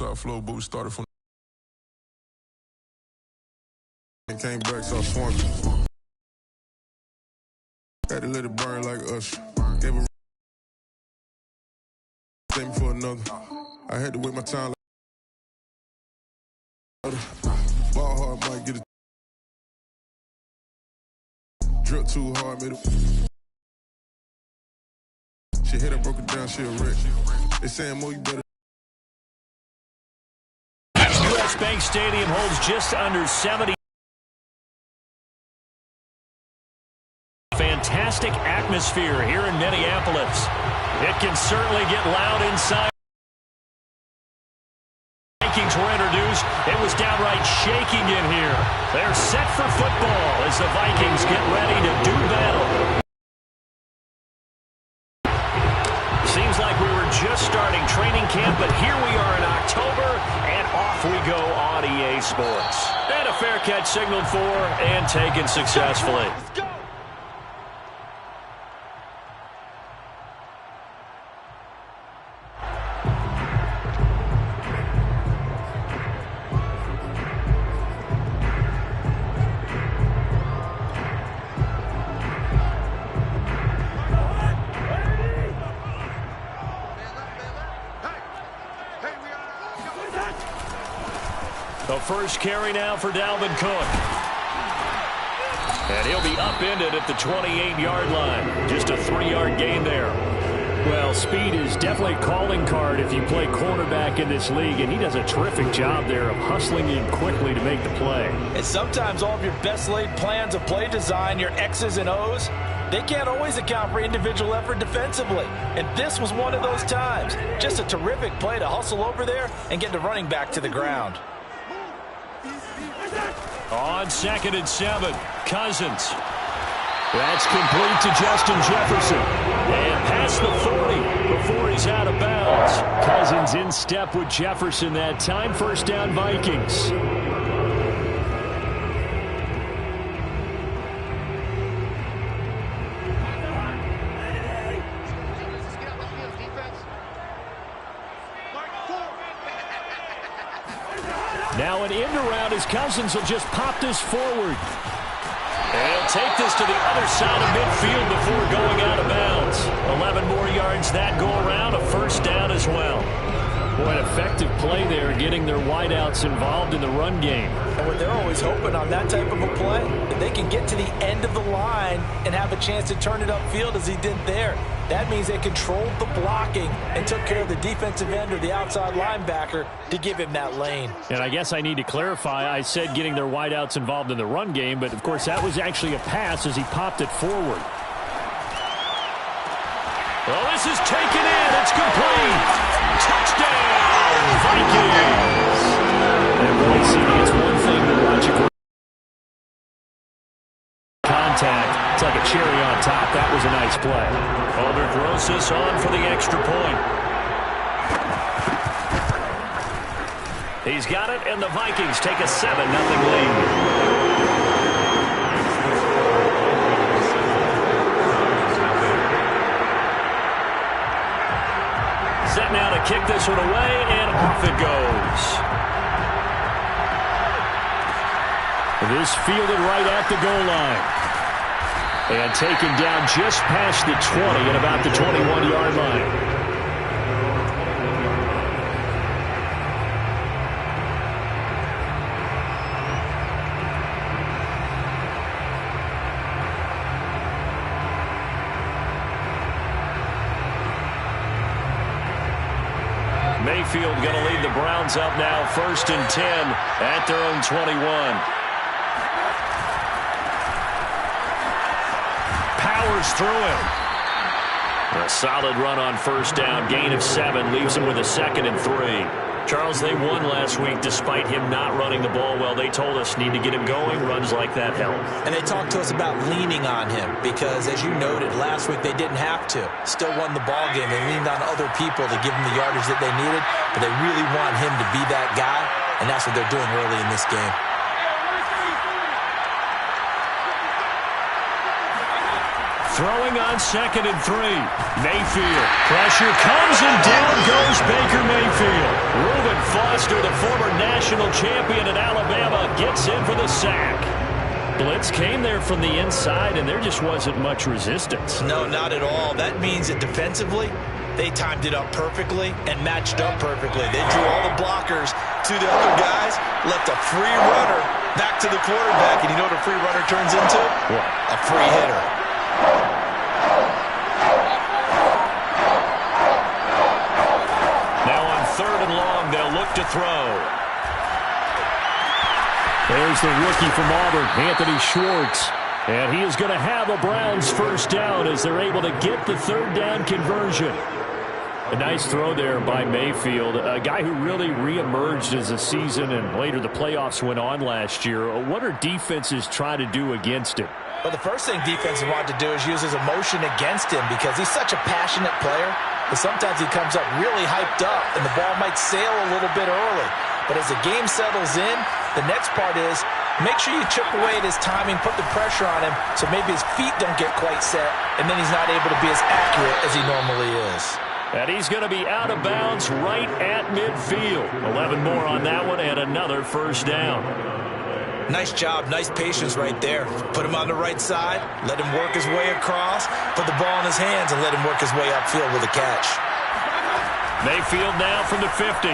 top flow, but we started from and came back, so I swung. Had to let it burn like Usher. Gave a thing for another. I had to wait my time like ball hard, might get it. Drip too hard, made it. She hit it, broke it down, she a wreck. They saying more, you better. US Bank Stadium holds just under 70. Fantastic atmosphere here in Minneapolis. It can certainly get loud inside. Vikings were introduced. It was downright shaking in here. They're set for football as the Vikings get ready to do battle. Seems like we were just starting training camp, but here we are in October, and off we go on EA Sports. And a fair catch signaled for and taken successfully. Let's go. The first carry now for Dalvin Cook. And he'll be upended at the 28-yard line. Just a 3-yard gain there. Well, speed is definitely a calling card if you play cornerback in this league, and he does a terrific job there of hustling in quickly to make the play. And sometimes all of your best laid plans of play design, your X's and O's, they can't always account for individual effort defensively. And this was one of those times. Just a terrific play to hustle over there and get the running back to the ground. On 2nd and 7, Cousins. That's complete to Justin Jefferson. And past the 40 before he's out of bounds. Cousins in step with Jefferson that time. First down, Vikings. Now an end around as Cousins will just pop this forward. And he'll take this to the other side of midfield before going out of bounds. 11 more yards that go around, a first down as well. Boy, an effective play there, getting their wideouts involved in the run game. And what they're always hoping on that type of a play, that they can get to the end of the line and have a chance to turn it upfield as he did there. That means they controlled the blocking and took care of the defensive end or the outside linebacker to give him that lane. And I guess I need to clarify, I said getting their wideouts involved in the run game, but of course that was actually a pass as he popped it forward. Well, this is taken in. It's complete. Touchdown, Vikings. And boy, it's one thing to watch a contact. It's like a cherry on top. That was a nice play. Holder throws this on for the extra point. He's got it, and the Vikings take a 7-0 lead. Set now to kick this one away, and off it goes. This fielded right at the goal line. And taken down just past the 20 at about the 21-yard line. Mayfield going to lead the Browns up now, 1st and 10 at their own 21. Powers through him. A solid run on first down, gain of 7, leaves him with a 2nd and 3. Charles, they won last week despite him not running the ball well. They told us need to get him going. Runs like that help. And they talked to us about leaning on him because, as you noted, last week they didn't have to. Still won the ball game. They leaned on other people to give them the yardage that they needed, but they really want him to be that guy, and that's what they're doing early in this game. Throwing on 2nd and 3. Mayfield. Pressure comes and down goes Baker Mayfield. Reuben Foster, the former national champion at Alabama, gets in for the sack. Blitz came there from the inside, and there just wasn't much resistance. No, not at all. That means that defensively, they timed it up perfectly and matched up perfectly. They drew all the blockers to the other guys, left a free runner back to the quarterback, and you know what a free runner turns into? What? A free hitter. Now on 3rd and long, they'll look to throw. There's the rookie from Auburn, Anthony Schwartz. And he is going to have a Browns first down as they're able to get the 3rd down conversion. A nice throw there by Mayfield, a guy who really reemerged as the season and later the playoffs went on last year. What are defenses trying to do against him? Well, the first thing defenses want to do is use his emotion against him because he's such a passionate player. But sometimes he comes up really hyped up and the ball might sail a little bit early. But as the game settles in, the next part is make sure you chip away at his timing, put the pressure on him so maybe his feet don't get quite set, and then he's not able to be as accurate as he normally is. And he's going to be out of bounds right at midfield. 11 more on that one and another first down. Nice job, nice patience right there. Put him on the right side, let him work his way across, put the ball in his hands, and let him work his way upfield with a catch. Mayfield now from the 50.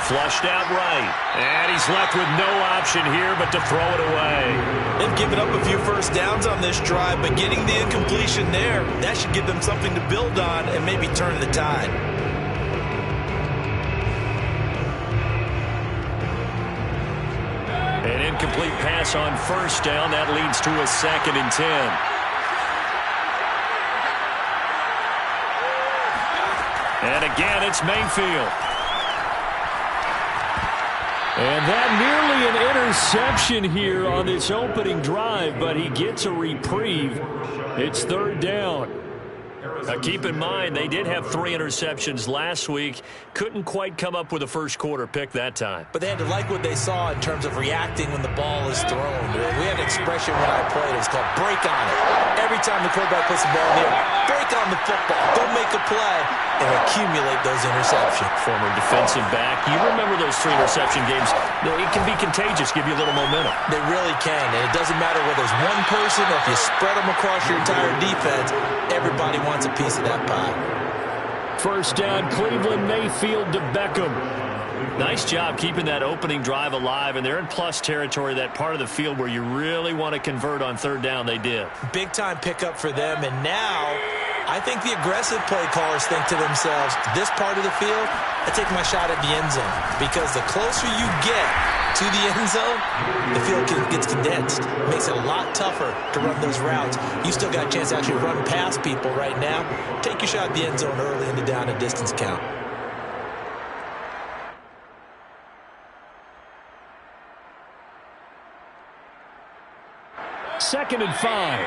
Flushed out right. And he's left with no option here but to throw it away. They've given up a few first downs on this drive, but getting the incompletion there, that should give them something to build on and maybe turn the tide. An incomplete pass on first down. That leads to a 2nd and 10. And again, it's Mayfield. And that nearly an interception here on this opening drive, but he gets a reprieve. It's 3rd down. Now keep in mind, they did have 3 interceptions last week. Couldn't quite come up with a first quarter pick that time. But they had to like what they saw in terms of reacting when the ball is thrown. We had an expression when I played. It was called break on it. Every time the quarterback puts the ball in the air, break on the football. Don't make a play and accumulate those interceptions. Former defensive back. You remember those 3 interception games. It can be contagious, give you a little momentum. They really can, and it doesn't matter whether it's one person or if you spread them across your entire defense. Everybody wants a piece of that pie. First down, Cleveland. Mayfield to Beckham. Nice job keeping that opening drive alive, and they're in plus territory, that part of the field where you really want to convert on 3rd down. They did. Big-time pickup for them, and now I think the aggressive play callers think to themselves, this part of the field, I take my shot at the end zone, because the closer you get to the end zone, the field gets condensed. It makes it a lot tougher to run those routes. You still got a chance to actually run past people right now. Take your shot at the end zone early in the down and distance count. Second and 5.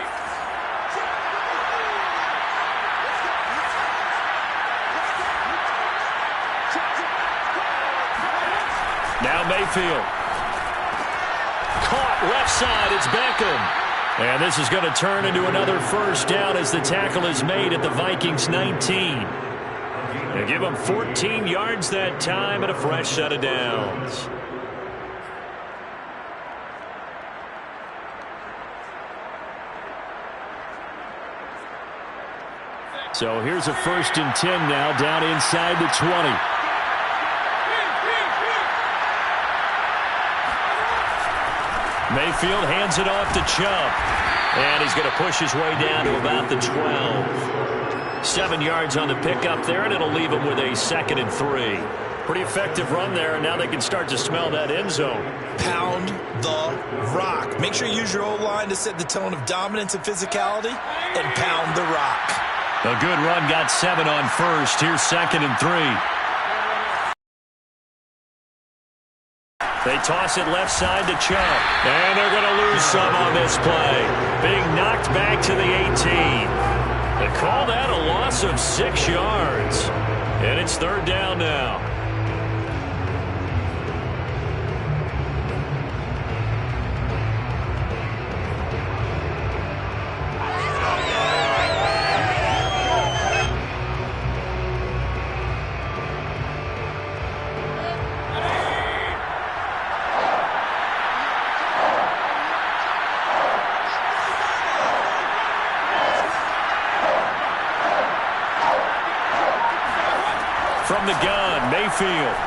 Now Mayfield. Caught left side. It's Beckham. And this is going to turn into another first down as the tackle is made at the Vikings 19. They give them 14 yards that time and a fresh set of downs. So here's a 1st and 10 now, down inside the 20. Mayfield hands it off to Chubb. And he's going to push his way down to about the 12. 7 yards on the pickup there, and it'll leave him with a 2nd and 3. Pretty effective run there, and now they can start to smell that end zone. Pound the rock. Make sure you use your O-line to set the tone of dominance and physicality, and pound the rock. A good run, got 7 on first. Here's 2nd and 3. They toss it left side to Chubb. And they're going to lose some on this play. Being knocked back to the 18. They call that a loss of 6 yards. And it's 3rd down now. From the gun, Mayfield.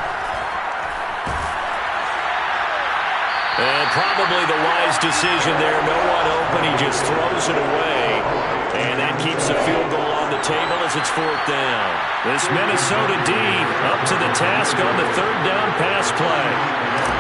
And probably the wise decision there. No one open. He just throws it away. And that keeps the field goal on the table as it's 4th down. This Minnesota D up to the task on the 3rd down pass play.